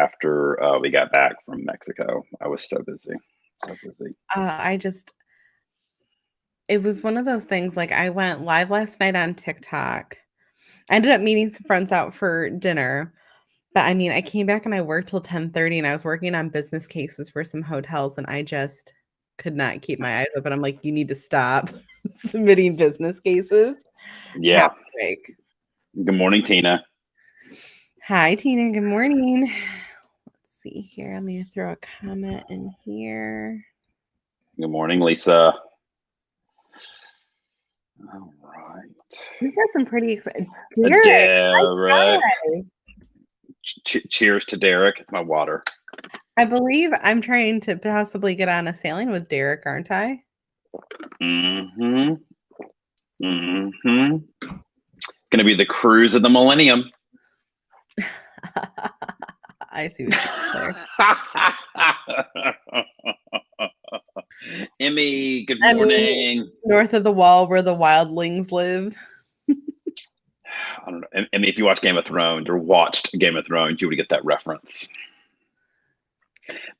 after we got back from Mexico. I was so busy, so busy. It was one of those things. Like I went live last night on TikTok. I ended up meeting some friends out for dinner. But I mean, I came back and I worked till 10:30 and I was working on business cases for some hotels and I just could not keep my eyes open. I'm like, you need to stop submitting business cases. Have Yeah. a break. Good morning, Tina. Hi, Tina. Good morning. Let's see here. Let me throw a comment in here. Good morning, Lisa. All right. We've got some pretty exciting. Derek. Cheers to Derek. It's my water. I believe I'm trying to possibly get on a sailing with Derek, aren't I? Mm-hmm. Mm-hmm. Gonna be the cruise of the millennium. I see what you're there. Emmy, good morning. North of the wall where the wildlings live. I don't know. Emmy, if you watch Game of Thrones or watched Game of Thrones, you would get that reference.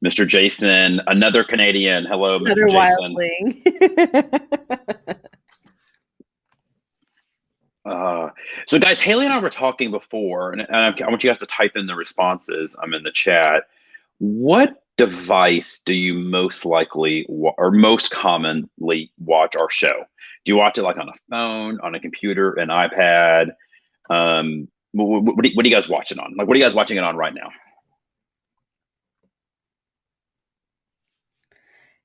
Mr. Jason, another Canadian. Hello, Another Mr. Jason. So, guys, Haley and I were talking before, and I want you guys to type in the responses. I'm in the chat. What device do you most likely or most commonly watch our show? Do you watch it like on a phone, on a computer, an iPad? What are you guys watching on? Like, what are you guys watching it on right now?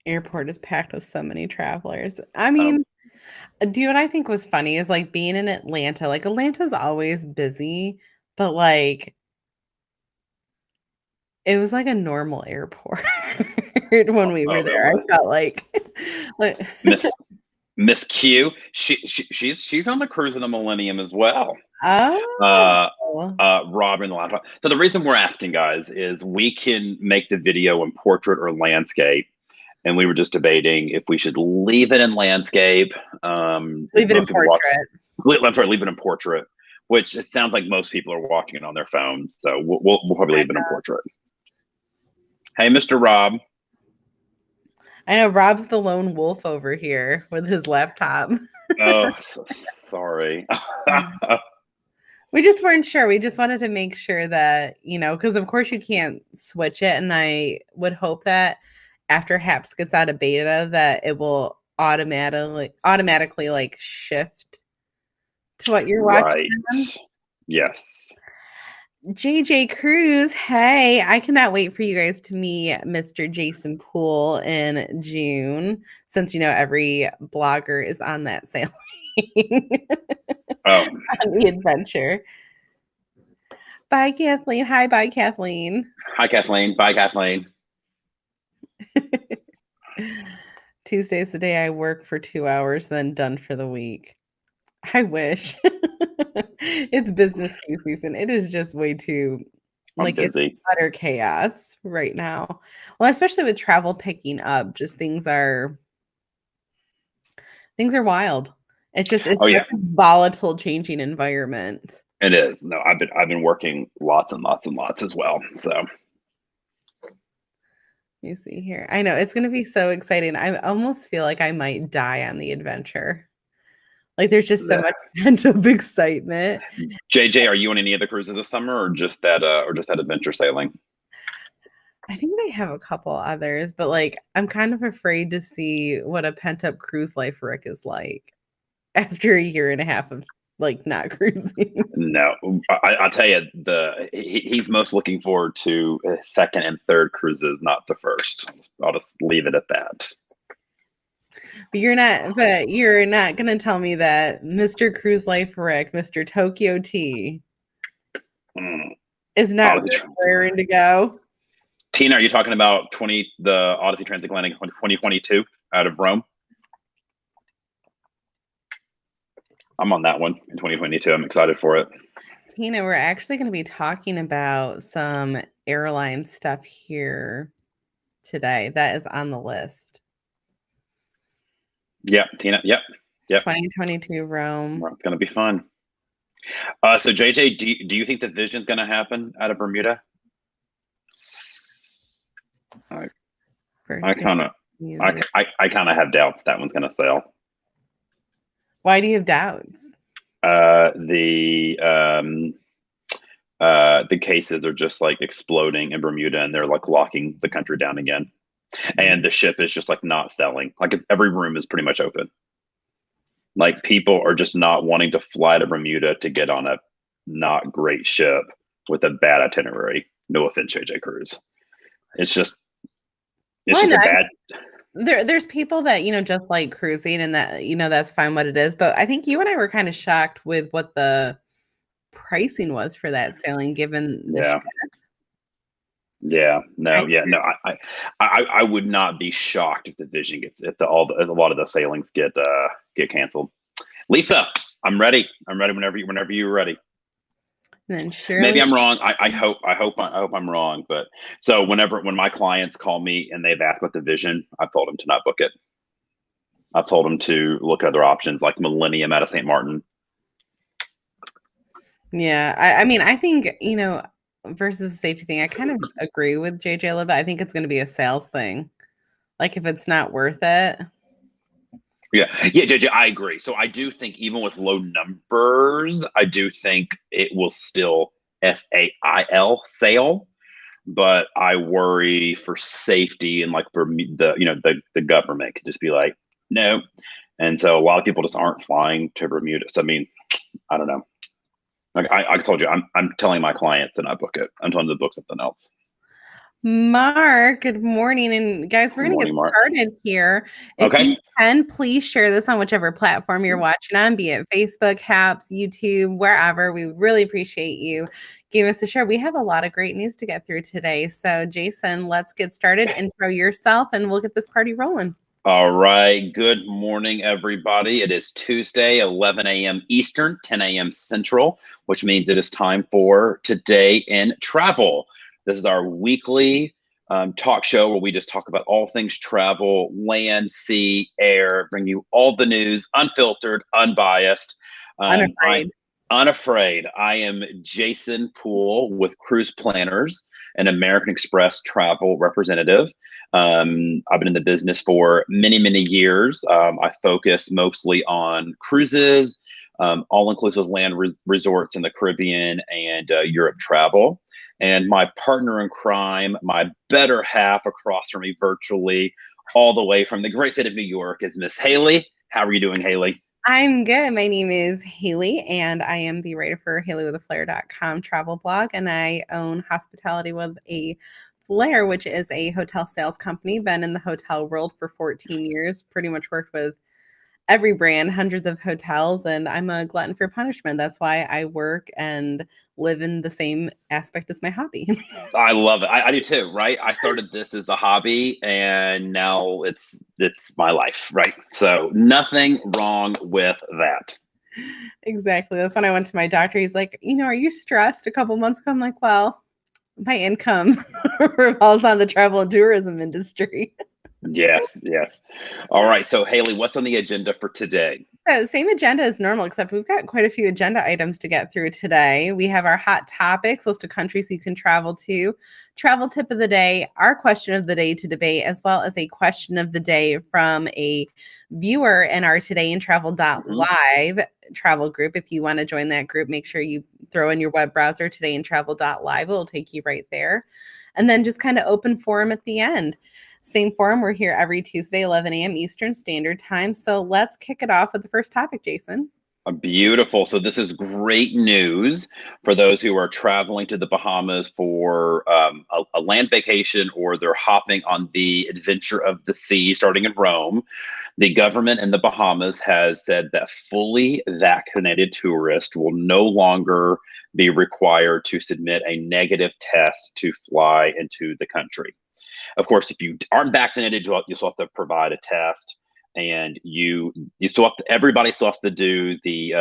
Airport is packed with so many travelers. I mean, do you know what I think was funny is like being in Atlanta. Like Atlanta's always busy, but like it was like a normal airport when we were there. I felt like Miss Q. She's on the cruise of the millennium as well. Oh. Rob in the laptop. So the reason we're asking, guys, is we can make the video in portrait or landscape. And we were just debating if we should leave it in landscape. Leave it in portrait. Leave it in portrait, which it sounds like most people are watching it on their phones. So we'll probably leave it in portrait. Hey, Mr. Rob. I know Rob's the lone wolf over here with his laptop. Oh, sorry. We just weren't sure. We just wanted to make sure that, because of course you can't switch it. And I would hope that after HAPS gets out of beta that it will automatically like shift to what you're watching. Right. Yes. JJ Cruz, hey, I cannot wait for you guys to meet Mr. Jason Poole in June, since every blogger is on that sailing. On the adventure. Bye, Kathleen. Hi, bye, Kathleen. Hi, Kathleen. Bye, Kathleen. Tuesday's the day I work for 2 hours, then done for the week. I wish. It's business case season. It is just way too it's utter chaos right now. Well, especially with travel picking up, just things are wild. It's a volatile, changing environment. It is. No, I've been working lots and lots and lots as well. So let me see here. I know it's going to be so exciting. I almost feel like I might die on the adventure. Like there's just so much pent-up excitement. JJ, are you on any of the cruises this summer, or just that adventure sailing? I think they have a couple others, but like I'm kind of afraid to see what a pent-up cruise life Rick is like after a year and a half of like not cruising. No, I'll tell you, he's most looking forward to second and third cruises, not the first. I'll just leave it at that. But you're not going to tell me that Mr. Cruise Life Rick, Mr. Tokyo T, is not raring to go. Tina, are you talking about the Odyssey Transatlantic 2022 out of Rome? I'm on that one in 2022. I'm excited for it. Tina, we're actually going to be talking about some airline stuff here today that is on the list. Yeah, Tina. Yep. 2022 Rome. It's going to be fun. So JJ, do you think the Vision's going to happen out of Bermuda? I first kind of, easy. I kind of have doubts that one's going to sell. Why do you have doubts? Uh, the um, the cases are just like exploding in Bermuda, and they're like locking the country down again. And the ship is just like not selling. Like every room is pretty much open. Like people are just not wanting to fly to Bermuda to get on a not great ship with a bad itinerary. No offense, JJ Cruise. It's just it's Why just a not? bad. There's people that, just like cruising and that, that's fine what it is. But I think you and I were kind of shocked with what the pricing was for that sailing given the Yeah. Yeah, no, I yeah, no. I would not be shocked if the Vision gets if a lot of the sailings get canceled. Lisa, I'm ready. I'm ready whenever you're ready. and then Maybe Shirley. I'm wrong. I hope I'm wrong. But so when my clients call me and they've asked about the Vision, I've told them to not book it. I've told them to look at other options like Millennium out of St. Martin. Yeah, I mean, I think, versus the safety thing, I kind of agree with JJ a little bit. I think it's going to be a sales thing. Like if it's not worth it. Yeah, yeah, JJ, I agree. So I do think even with low numbers, I do think it will still sail, but I worry for safety and like for the government could just be like no, and so a lot of people just aren't flying to Bermuda. So I mean, I don't know. Like I told you, I'm telling my clients to not book it. I'm telling them to book something else. Mark, good morning. And guys, we're Good going to get morning, Mark. started here. If Okay. you can, please share this on whichever platform you're watching on, be it Facebook, Haps, YouTube, wherever. We would really appreciate you giving us a share. We have a lot of great news to get through today. So, Jason, let's get started. Intro yourself and we'll get this party rolling. All right. Good morning, everybody. It is Tuesday, 11 a.m. Eastern, 10 a.m. Central, which means it is time for Today in Travel. This is our weekly talk show where we just talk about all things travel, land, sea, air, bring you all the news, unfiltered, unbiased. Unafraid. Unafraid. I am Jason Poole with Cruise Planners, an American Express travel representative. I've been in the business for many, many years. I focus mostly on cruises, all-inclusive land resorts in the Caribbean and Europe travel. And my partner in crime, my better half across from me virtually, all the way from the great state of New York, is Miss Haley. How are you doing, Haley? I'm good. My name is Haley, and I am the writer for HaleyWithAFlair.com travel blog, and I own Hospitality with a Flair, which is a hotel sales company. Been in the hotel world for 14 years, pretty much worked with every brand, hundreds of hotels, and I'm a glutton for punishment. That's why I work and live in the same aspect as my hobby. I love it. I do too, right? I started this as a hobby and now it's my life, right? So nothing wrong with that. Exactly. That's when I went to my doctor. He's like, are you stressed? A couple months ago, I'm like, well, my income revolves on the travel and tourism industry. Yes, yes. All right. So Haley, what's on the agenda for today? So same agenda as normal, except we've got quite a few agenda items to get through today. We have our hot topics, list of countries you can travel to, travel tip of the day, our question of the day to debate, as well as a question of the day from a viewer in our Today in Travel.live travel group. If you want to join that group, make sure you throw in your web browser, Today in Travel.live. It will take you right there. And then just kind of open forum at the end. Same forum. We're here every Tuesday, 11 a.m. Eastern Standard Time. So let's kick it off with the first topic, Jason. Beautiful. So this is great news for those who are traveling to the Bahamas for a land vacation, or they're hopping on the adventure of the sea starting in Rome. The government in the Bahamas has said that fully vaccinated tourists will no longer be required to submit a negative test to fly into the country. Of course, if you aren't vaccinated, you still have to provide a test, and you still have to, everybody still has to do the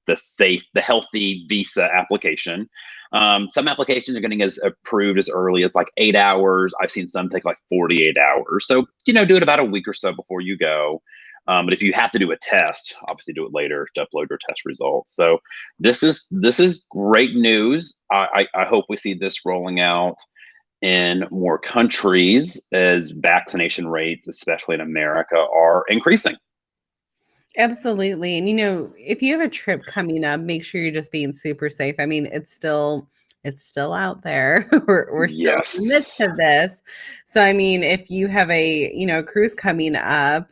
the healthy visa application. Some applications are getting as approved as early as like 8 hours. I've seen some take like 48 hours. So do it about a week or so before you go. But if you have to do a test, obviously do it later to upload your test results. So this is great news. I hope we see this rolling out in more countries as vaccination rates, especially in America, are increasing. Absolutely. And if you have a trip coming up, make sure you're just being super safe. I mean, it's still out there. We're still in the midst Yes. of this. So I mean, if you have a cruise coming up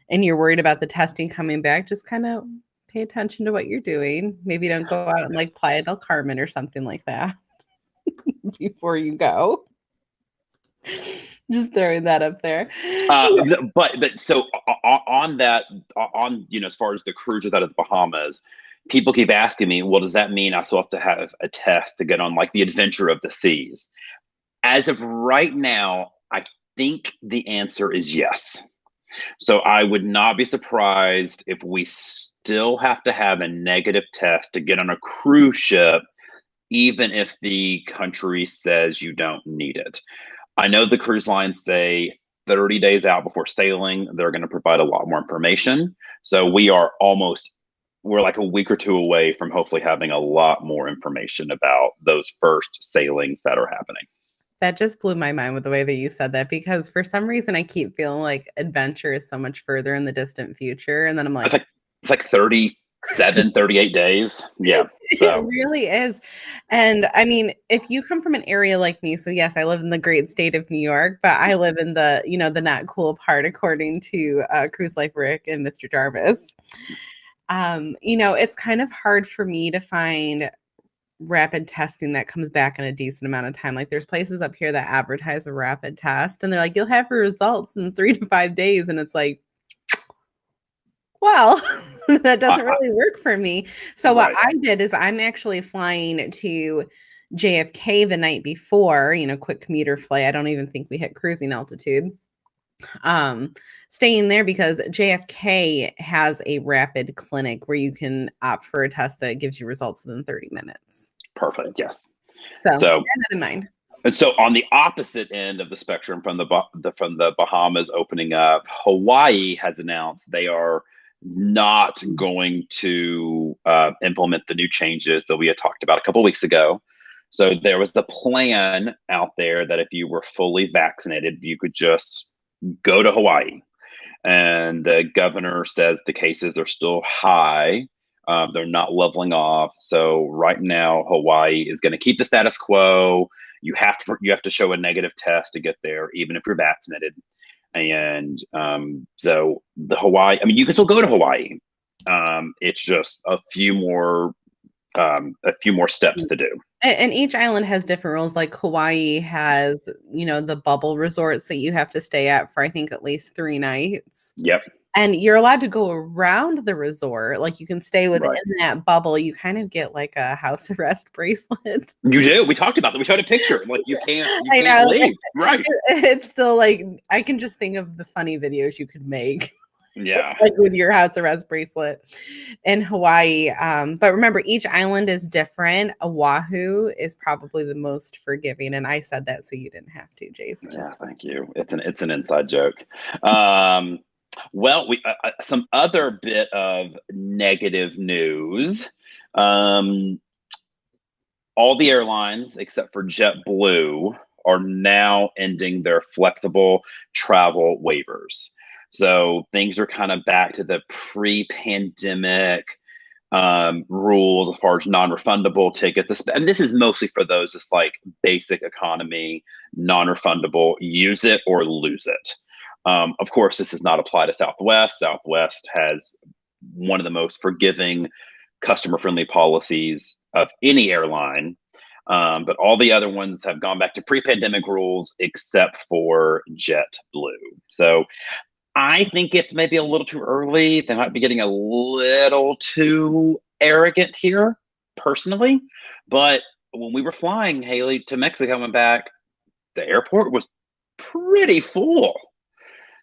and you're worried about the testing coming back, just kind of pay attention to what you're doing. Maybe don't go out and like Playa del Carmen or something like that before you go. Just throwing that up there. But so on that, on as far as the cruises out of the Bahamas, people keep asking me, well, does that mean I still have to have a test to get on like the Adventure of the Seas? As of right now, I think the answer is yes. So I would not be surprised if we still have to have a negative test to get on a cruise ship, even if the country says you don't need it. I know the cruise lines say 30 days out before sailing, they're going to provide a lot more information. So we're like a week or two away from hopefully having a lot more information about those first sailings that are happening. That just blew my mind with the way that you said that because for some reason I keep feeling like adventure is so much further in the distant future. And then I'm It's like, like it's like 37, 38 days. Yeah. it So really is. And I mean, if you come from an area like me, so yes, I live in the great state of New York, but I live in the not cool part, according to Cruise Life Rick and Mr. Jarvis. It's kind of hard for me to find rapid testing that comes back in a decent amount of time. Like there's places up here that advertise a rapid test and they're like, you'll have your results in 3 to 5 days. And it's like, well, that doesn't I really work for me. So what right. I did is I'm actually flying to JFK the night before, quick commuter flight. I don't even think we hit cruising altitude. Um, Staying there because JFK has a rapid clinic where you can opt for a test that gives you results within 30 minutes. Perfect. Yes. So bear So that in mind. and so on the opposite end of the spectrum from from the Bahamas opening up, Hawaii has announced they are not going to implement the new changes that we had talked about a couple weeks ago. So there was the plan out there that if you were fully vaccinated, you could just go to Hawaii. And the governor says the cases are still high. They're not leveling off. So right now, Hawaii is going to keep the status quo. You have to show a negative test to get there, even if you're vaccinated. And so the Hawaii, I mean, you can still go to Hawaii. It's just a few more steps to do. And each island has different rules. Like Hawaii has, the bubble resorts that you have to stay at for I think at least 3 nights. Yep. And you're allowed to go around the resort. Like you can stay within Right. that bubble. You kind of get like a house arrest bracelet. You do. We talked about that. We showed a picture. Like you can't you I can't know. leave. Right. It's still like I can just think of the funny videos you could make. Yeah. Like with your house arrest bracelet in Hawaii. But remember, each island is different. Oahu is probably the most forgiving, and I said that so you didn't have to, Jason. Yeah, thank you. It's an inside joke. Um, well, we some other bit of negative news. Um, all the airlines except for JetBlue are now ending their flexible travel waivers. So things are kind of back to the pre-pandemic rules as far as non-refundable tickets. And this is mostly for those just like basic economy, non-refundable, use it or lose it. Of course, this does not apply to Southwest. Southwest has one of the most forgiving, customer-friendly policies of any airline. But all the other ones have gone back to pre-pandemic rules except for JetBlue. So I think it's maybe a little too early. They might be getting a little too arrogant here, personally. But when we were flying, Haley, to Mexico and back, the airport was pretty full.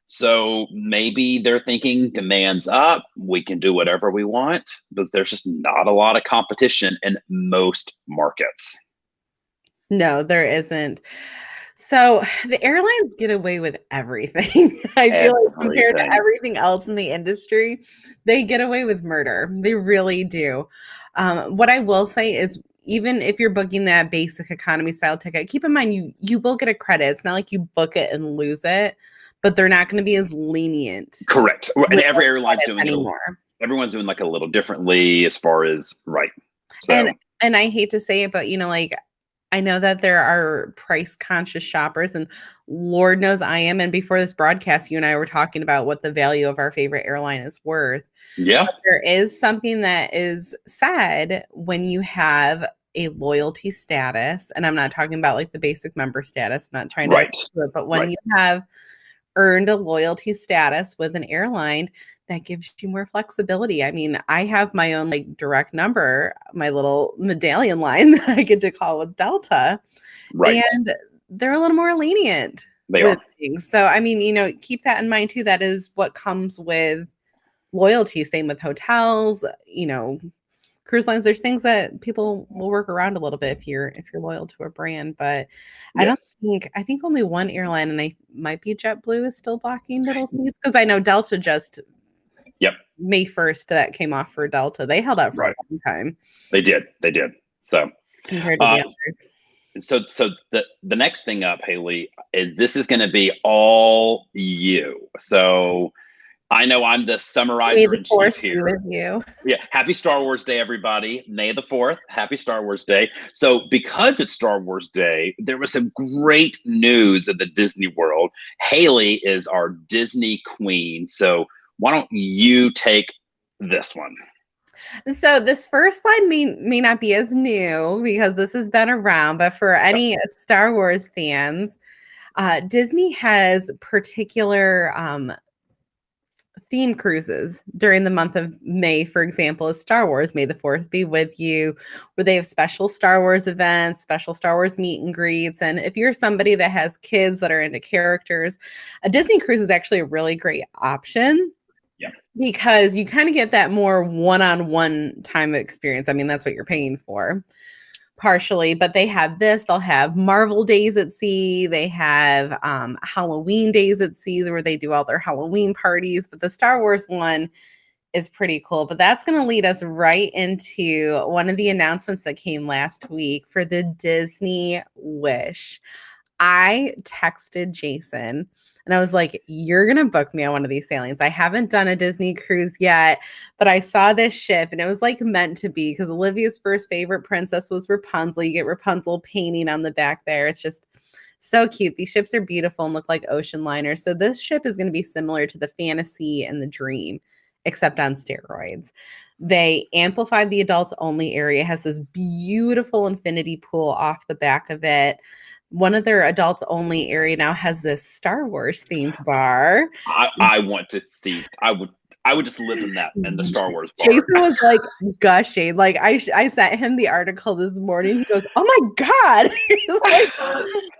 So maybe they're thinking demand's up. We can do whatever we want, but there's just not a lot of competition in most markets. No, there isn't. So the airlines get away with everything. I feel like compared to Everything. everything else in the industry, they get away with murder. They really do. What I will say is even if you're booking that basic economy style ticket, keep in mind you will get a credit. It's not like you book it and lose it, but they're not going to be as lenient Correct. And with every those airline's credits doing it. anymore. Everyone's doing like a little differently as far as right. So And I hate to say it, but like I know that there are price conscious shoppers, and Lord knows I am. And before this broadcast, you and I were talking about what the value of our favorite airline is worth. yeah, But there is something that is said when you have a loyalty status, and I'm not talking about like the basic member status. I'm not trying to right, do it, but when right. you have earned a loyalty status with an airline, that gives you more flexibility. I mean, I have my own like direct number, my little medallion line that I get to call with Delta, Right. and they're a little more lenient They with are. things. So, I mean, keep that in mind too. That is what comes with loyalty. Same with hotels, cruise lines. There's things that people will work around a little bit if you're loyal to a brand, but Yes. I think only one airline, and I might be JetBlue, is still blocking middle seats, because I know Delta just Yep. May 1st that came off for Delta. They held out for Right. a long time They did. So compared to the others. so the next thing up, Haley, is this is going to be all you. So I know I'm the May summarizer the in 4th chief be here. with you. Yeah. Happy Star Wars Day, everybody. May the 4th. Happy Star Wars Day. So because it's Star Wars Day, there was some great news at the Disney World. Haley is our Disney queen. So why don't you take this one? So this first slide may not be as new because this has been around, but for Yep. any Star Wars fans, Disney has particular theme cruises during the month of May. For example, is Star Wars May the 4th be with you, where they have special Star Wars events, special Star Wars meet and greets. And if you're somebody that has kids that are into characters, a Disney cruise is actually a really great option. Yeah. Because you kind of get that more one-on-one time experience. I mean, that's what you're paying for partially, but they have this. They'll have Marvel Days at Sea. They have Halloween Days at Sea where they do all their Halloween parties. But the Star Wars one is pretty cool. But that's going to lead us right into one of the announcements that came last week for the Disney Wish. I texted Jason and I was like, you're going to book me on one of these sailings. I haven't done a Disney cruise yet, but I saw this ship and it was like meant to be, because Olivia's first favorite princess was Rapunzel. You get Rapunzel painting on the back there. It's just so cute. These ships are beautiful and look like ocean liners. So this ship is going to be similar to the Fantasy and the Dream, except on steroids. They amplified the adults only area. It has this beautiful infinity pool off the back of it. One of their adults only area now has this Star Wars themed bar. I want to see. I would just live in the Star Wars bar. Jason was like gushing. Like I sent him the article this morning. He goes, "Oh my god!" He's like,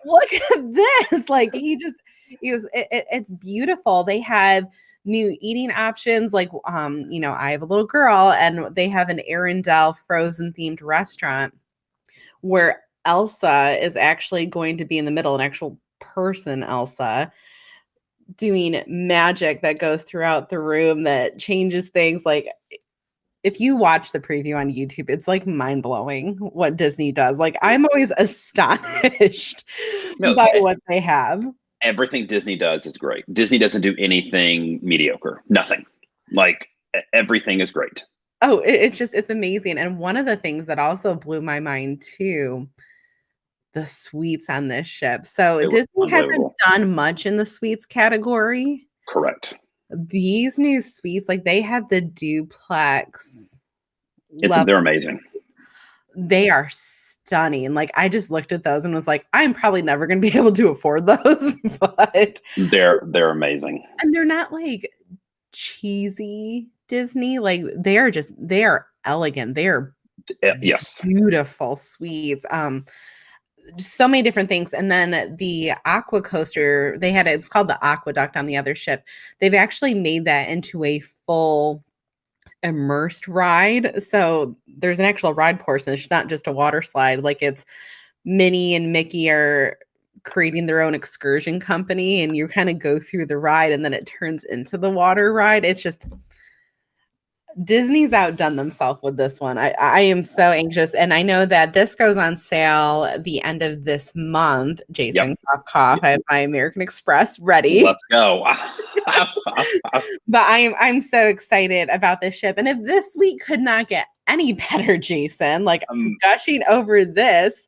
"Look at this!" Like it's beautiful. They have new eating options. Like I have a little girl, and they have an Arendelle Frozen themed restaurant where Elsa is actually going to be in the middle, an actual person, Elsa, doing magic that goes throughout the room that changes things. Like, if you watch the preview on YouTube, it's like mind blowing what Disney does. Like, I'm always astonished by what they have. Everything Disney does is great. Disney doesn't do anything mediocre. Nothing. Like, everything is great. Oh, it's amazing. And one of the things that also blew my mind too, the suites on this ship. So Disney hasn't done much in the suites category. Correct. These new suites, like they have the duplex. They're amazing. They are stunning. Like I just looked at those and was like, I'm probably never going to be able to afford those, but they're amazing. And they're not like cheesy Disney. Like they are elegant. They are yes, beautiful suites. So many different things. And then the aqua coaster, it's called the Aqueduct on the other ship. They've actually made that into a full immersed ride. So there's an actual ride portion. It's not just a water slide. Like it's Minnie and Mickey are creating their own excursion company, and you kind of go through the ride and then it turns into the water ride. It's just Disney's outdone themselves with this one. I am so anxious. And I know that this goes on sale the end of this month. Yep. Jason, cough, cough. I have my American Express ready. Let's go. But I'm so excited about this ship. And if this week could not get any better, Jason, like gushing over this,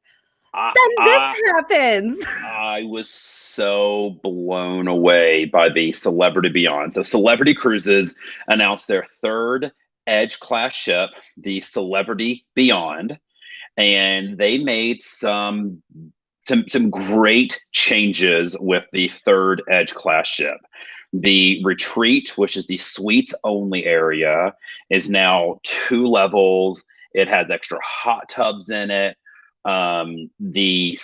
then this happens. I was so blown away by the Celebrity Beyond. So Celebrity Cruises announced their third Edge class ship, the Celebrity Beyond, and they made some great changes with the third Edge class ship. The retreat, which is the suites only area, is now 2 levels. It has extra hot tubs in it. The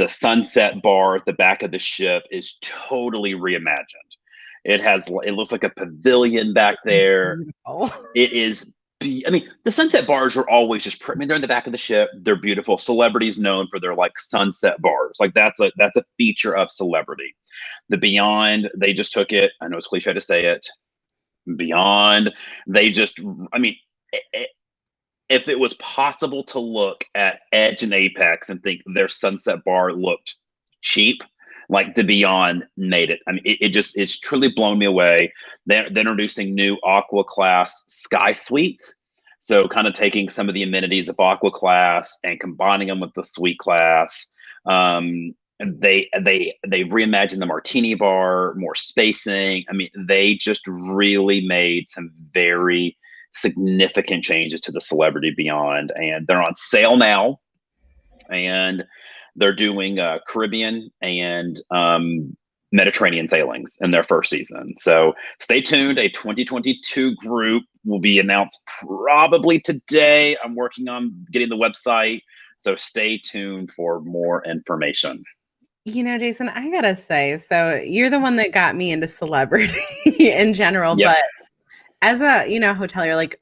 sunset bar at the back of the ship is totally reimagined. It looks like a pavilion back there. Beautiful. It is. I mean, the sunset bars are always just. I mean, they're in the back of the ship. They're beautiful. Celebrity's known for their like sunset bars. Like that's a feature of Celebrity. The Beyond, they just took it. I know it's cliche to say it. Beyond, they just. I mean. If it was possible to look at Edge and Apex and think their sunset bar looked cheap, like the Beyond made it. I mean, it's truly blown me away. They're introducing new Aqua Class Sky Suites. So kind of taking some of the amenities of Aqua Class and combining them with the Suite Class. They reimagined the Martini Bar, more spacing. I mean, they just really made some very significant changes to the Celebrity Beyond, and they're on sale now. And they're doing Caribbean and Mediterranean sailings in their first season. So stay tuned. A 2022 group will be announced probably today. I'm working on getting the website, so stay tuned for more information. You know, Jason, I gotta say, so you're the one that got me into celebrity in general, Yep. but as a, hotelier, like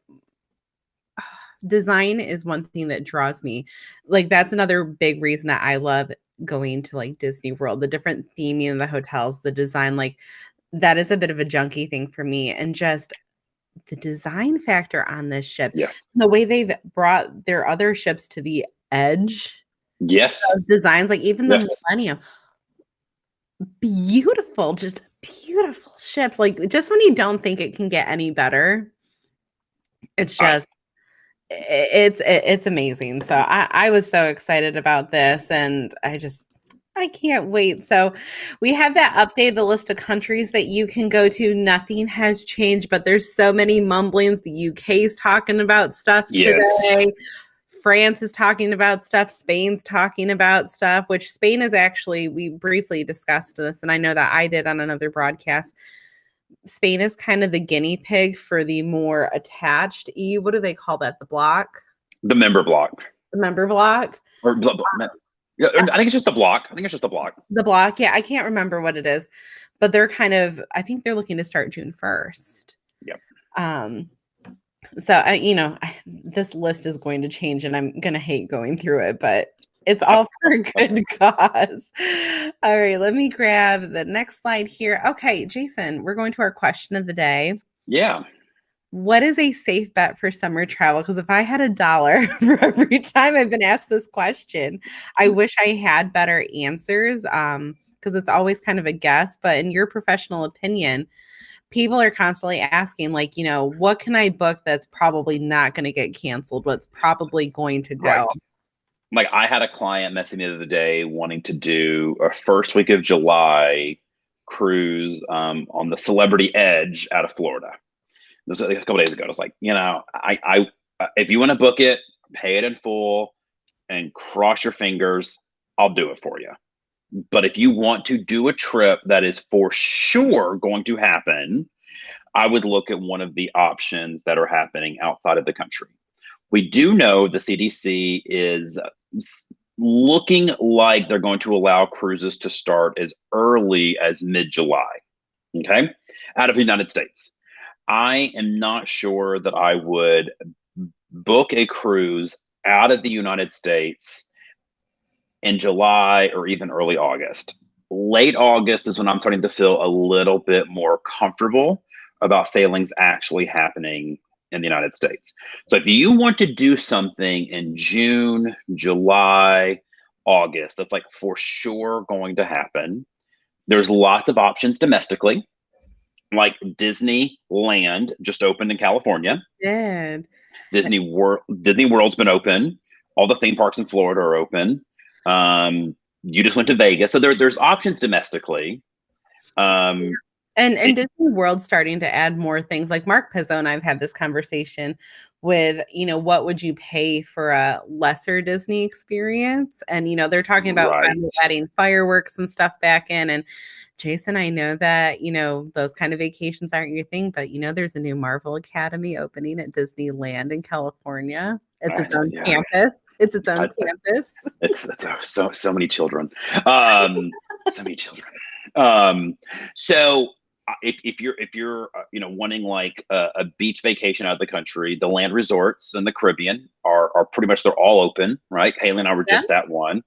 design is one thing that draws me. Like that's another big reason that I love going to like Disney World, the different theming in the hotels, the design, like that is a bit of a junky thing for me. And just the design factor on this ship, Yes. the way they've brought their other ships to the edge Yes. of designs, like even the Yes. Millennium, beautiful, just beautiful ships. Like just when you don't think it can get any better, it's just it's amazing. So I was so excited about this, and I can't wait. So we have that update, the list of countries that you can go to. Nothing has changed, but there's so many mumblings. The UK is talking about stuff today. Yes. France is talking about stuff. Spain's talking about stuff, which Spain is actually, we briefly discussed this, and I know that I did on another broadcast. Spain is kind of the guinea pig for the more attached EU. What do they call that? The block? The member block. The member block? Yeah, I think it's just the block. The block. Yeah, I can't remember what it is, but they're kind of, I think they're looking to start June 1st. Yep. So, this list is going to change and I'm going to hate going through it, but it's all for a good cause. All right, let me grab the next slide here. Okay, Jason, we're going to our question of the day. Yeah. What is a safe bet for summer travel? Because if I had $1 for every time I've been asked this question, I wish I had better answers, because it's always kind of a guess. But in your professional opinion, people are constantly asking, like, what can I book that's probably not going to get canceled? What's probably going to go? Right. Like I had a client message me the other day wanting to do a first week of July cruise on the Celebrity Edge out of Florida. This was a couple days ago. I was like, I if you want to book it, pay it in full and cross your fingers, I'll do it for you. But if you want to do a trip that is for sure going to happen, I would look at one of the options that are happening outside of the country. We do know the CDC is looking like they're going to allow cruises to start as early as mid-July, okay, out of the United States. I am not sure that I would book a cruise out of the United States in July or even early August. Late August is when I'm starting to feel a little bit more comfortable about sailings actually happening in the United States. So if you want to do something in June, July, August, that's like for sure going to happen. There's lots of options domestically, like Disneyland just opened in California. Did. Disney World's been open. All the theme parks in Florida are open. You just went to Vegas, so there's options domestically. And Disney World's starting to add more things. Like Mark Pizzo and I've had this conversation with, what would you pay for a lesser Disney experience? And, they're talking about finally adding fireworks and stuff back in. And Jason, I know that, those kind of vacations aren't your thing, but, there's a new Marvel Academy opening at Disneyland in California. It's its own campus. It's its own campus. It's so many children. So many children. So if you're wanting like a beach vacation out of the country, the land resorts in the Caribbean are pretty much, they're all open, right? Haley and I were just at one.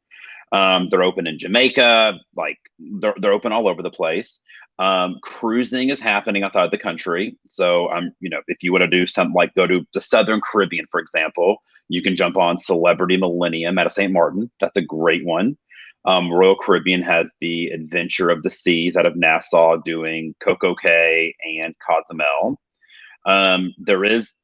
They're open in Jamaica, like they're open all over the place. Cruising is happening outside the country. So if you want to do something like go to the Southern Caribbean, for example, you can jump on Celebrity Millennium out of St. Martin. That's a great one. Royal Caribbean has the Adventure of the Seas out of Nassau doing Coco Cay and Cozumel. There is,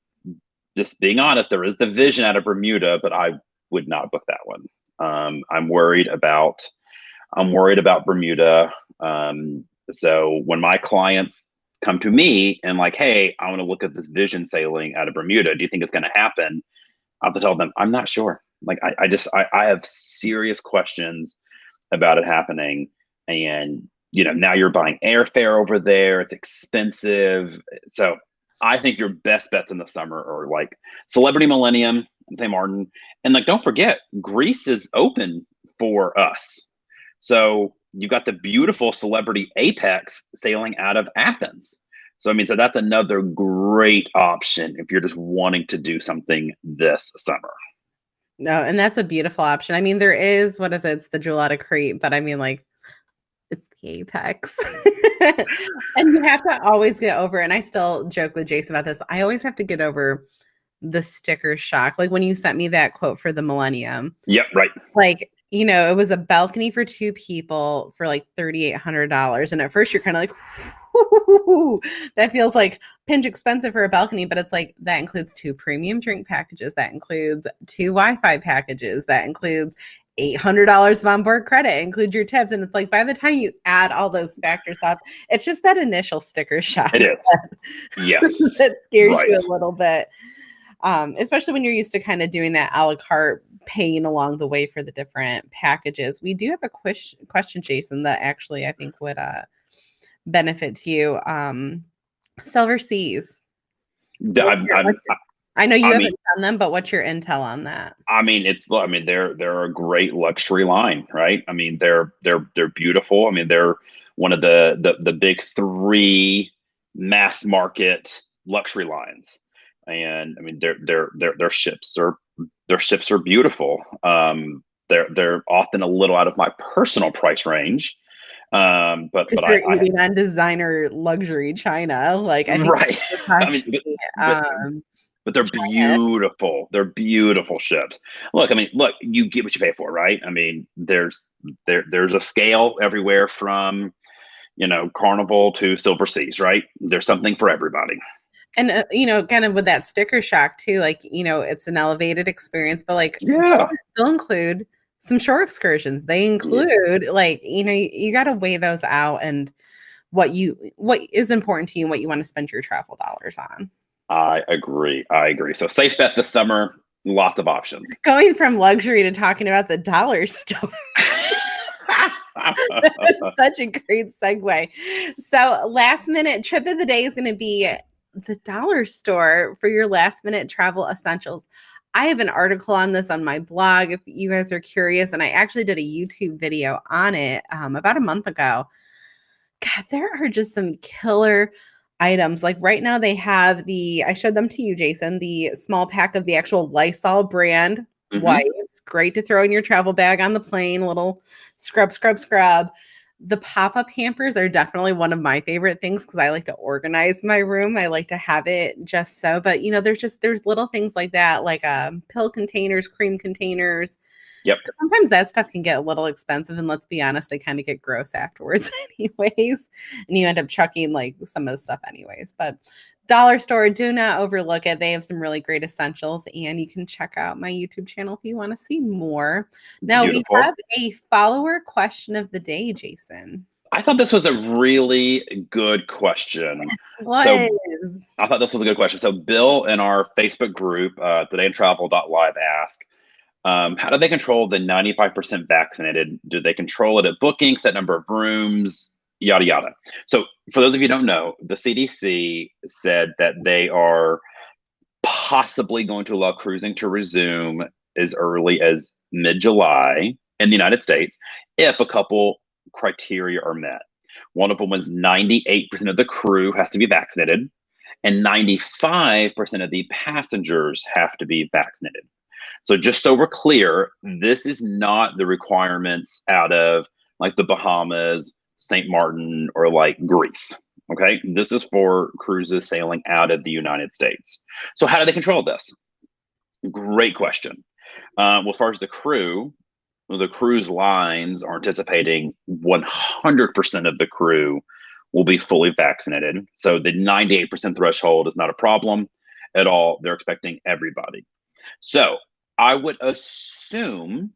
just being honest, there is the Vision out of Bermuda, but I would not book that one. I'm worried about Bermuda. So when my clients come to me and like, hey, I want to look at this Vision sailing out of Bermuda, do you think it's going to happen? I have to tell them, I'm not sure. Like, I have serious questions about it happening. And, now you're buying airfare over there. It's expensive. So I think your best bets in the summer are like Celebrity Millennium in St. Martin. And like, don't forget, Greece is open for us. So you've got the beautiful Celebrity Apex sailing out of Athens. So, so that's another great option if you're just wanting to do something this summer. No, and that's a beautiful option. There is, what is it? It's the Jewel out of Crete, but it's the Apex. And you have to always get over, and I still joke with Jason about this, I always have to get over the sticker shock. Like when you sent me that quote for the Millennium. Yep, right. Like, it was a balcony for 2 people for like $3,800. And at first you're kind of like, that feels like pinch expensive for a balcony, but it's like that includes 2 premium drink packages, that includes 2 Wi-Fi packages, that includes $800 of onboard credit, include your tips, and it's like by the time you add all those factors up, it's just that initial sticker shock. It is, yes, that scares you a little bit, especially when you're used to kind of doing that a la carte, paying along the way for the different packages. We do have a question, Jason, that actually I think would benefit to you. Silver Seas. I know you haven't done them, but what's your intel on that? They're a great luxury line, right? They're beautiful. They're one of the big 3 mass market luxury lines, and their ships are beautiful. They're often a little out of my personal price range. But you're eating on designer luxury China, like I think right. But they're beautiful. They're beautiful ships. Look, you get what you pay for, right? There's a scale everywhere from, Carnival to Silver Seas, right? There's something for everybody. And, kind of with that sticker shock too, like, it's an elevated experience, but like, they'll include some shore excursions. They include like, you got to weigh those out and what is important to you and what you want to spend your travel dollars on. I agree. So safe bet this summer, lots of options. Going from luxury to talking about the dollar store. Such a great segue. So last minute trip of the day is going to be the dollar store for your last minute travel essentials. I have an article on this on my blog if you guys are curious, and I actually did a YouTube video on it about a month ago. God, there are just some killer items. Like right now they have I showed them to you, Jason, the small pack of the actual Lysol brand wipes. Great to throw in your travel bag on the plane, a little scrub. The pop-up hampers are definitely one of my favorite things because I like to organize my room. I like to have it just so, but there's little things like that, like pill containers, cream containers. Yep. Sometimes that stuff can get a little expensive, and let's be honest, they kind of get gross afterwards anyways, and you end up chucking like some of the stuff anyways. But dollar store, do not overlook it. They have some really great essentials, and you can check out my YouTube channel if you want to see more. Now we Beautiful. have a follower question of the day, Jason. I thought this was a really good question. So Was I thought this was a good question. So Bill in our Facebook group, todayintravel.live asked, how do they control the 95% vaccinated? Do they control it at booking, set number of rooms, yada, yada? So for those of you who don't know, the CDC said that they are possibly going to allow cruising to resume as early as mid-July in the United States if a couple criteria are met. One of them was 98% of the crew has to be vaccinated, and 95% of the passengers have to be vaccinated. So just so we're clear, this is not the requirements out of like the Bahamas, St. Martin, or like Greece. Okay, this is for cruises sailing out of the United States. So how do they control this? Great question. Well, as far as the crew, the cruise lines are anticipating 100% of the crew will be fully vaccinated. So the 98% threshold is not a problem at all. They're expecting everybody. So I would assume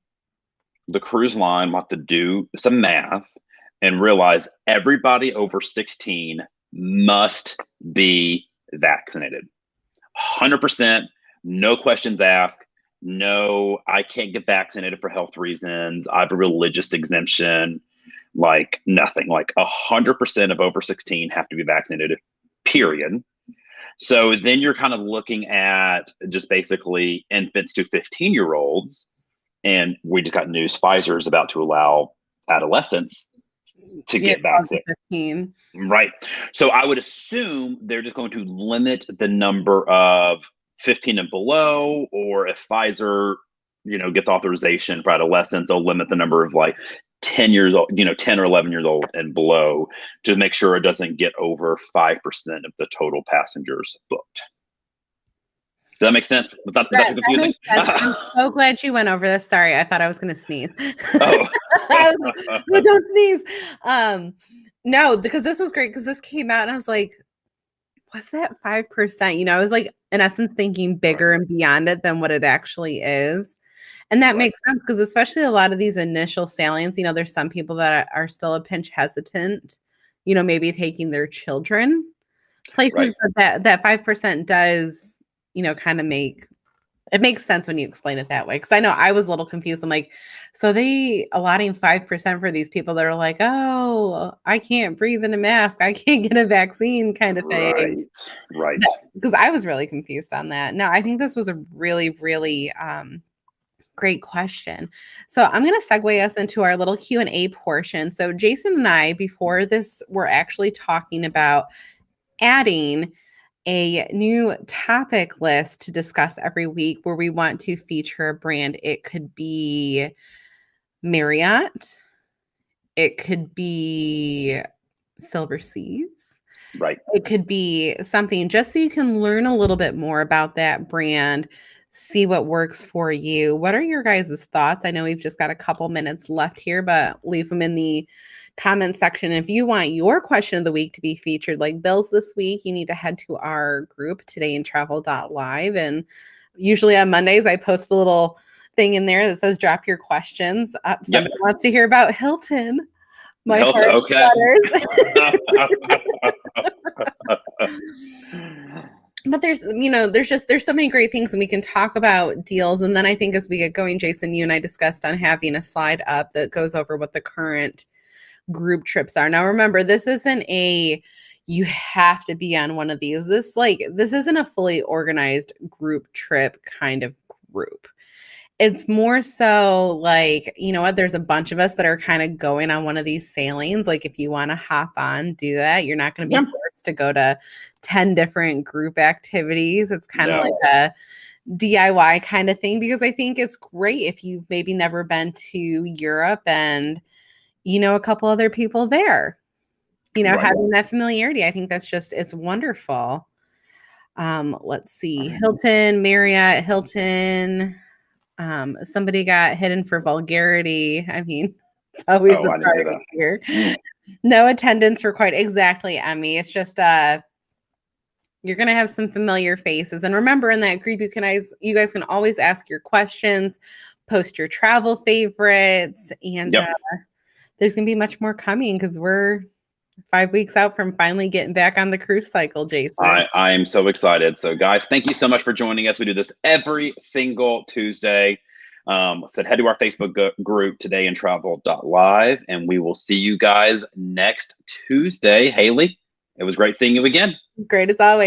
the cruise line will have to do some math and realize everybody over 16 must be vaccinated. 100%, no questions asked. No, I can't get vaccinated for health reasons. I have a religious exemption. Like nothing. Like 100% of over 16 have to be vaccinated, period. So then you're kind of looking at just basically infants to 15-year-olds. And we just got news Pfizer is about to allow adolescents to get vaccinated. 15. Right. So I would assume they're just going to limit the number of 15 and below, or if Pfizer, gets authorization for adolescents, they'll limit the number of like 10 years old, 10 or 11 years old and below to make sure it doesn't get over 5% of the total passengers booked. Does that make sense? Was that too confusing? I'm so glad you went over this. Sorry, I thought I was going to sneeze. Oh. I was like, no, don't sneeze. No, because this was great because this came out and I was like, what's that 5%? I was like, in essence, thinking bigger and beyond it than what it actually is. And that makes sense because especially a lot of these initial sailings, there's some people that are still a pinch hesitant, maybe taking their children places, but that 5% does, kind of it makes sense when you explain it that way. Because I know I was a little confused. I'm like, so they allotting 5% for these people that are like, oh, I can't breathe in a mask, I can't get a vaccine kind of thing. Right. Because I was really confused on that. No, I think this was a really, really great question. So I'm going to segue us into our little Q&A portion. So Jason and I, before this, we're actually talking about adding a new topic list to discuss every week where we want to feature a brand. It could be Marriott. It could be Silver Seas. Right. It could be something just so you can learn a little bit more about that brand, see what works for you. What are your guys' thoughts? I know we've just got a couple minutes left here, but leave them in the comment section. If you want your question of the week to be featured like Bill's this week, you need to head to our group todayintravel.live. And usually on Mondays, I post a little thing in there that says drop your questions. Somebody wants to hear about Hilton. My heart okay. But there's so many great things, and we can talk about deals. And then I think as we get going, Jason, you and I discussed on having a slide up that goes over what the current group trips are. Now, remember, this isn't you have to be on one of these. This isn't a fully organized group trip kind of group. It's more so like, there's a bunch of us that are kind of going on one of these sailings. Like if you want to hop on, do that. You're not going to be forced to go to 10 different group activities. It's kind of like a DIY kind of thing, because I think it's great if you've maybe never been to Europe and a couple other people there. Right. Having that familiarity, I think that's just, it's wonderful. Let's see. Hilton, Marriott, Hilton. Somebody got hidden for vulgarity. I mean, it's always Oh, a I didn't hear party that. here. Mm. No attendance required. Exactly, Emmy. It's just you're gonna have some familiar faces. And remember, in that group, you guys can always ask your questions, post your travel favorites, and Yep. there's gonna be much more coming because we're 5 weeks out from finally getting back on the cruise cycle, Jason. I am so excited. So, guys, thank you so much for joining us. We do this every single Tuesday. Said head to our Facebook group, todayintravel.live, and we will see you guys next Tuesday. Haley, it was great seeing you again. Great as always.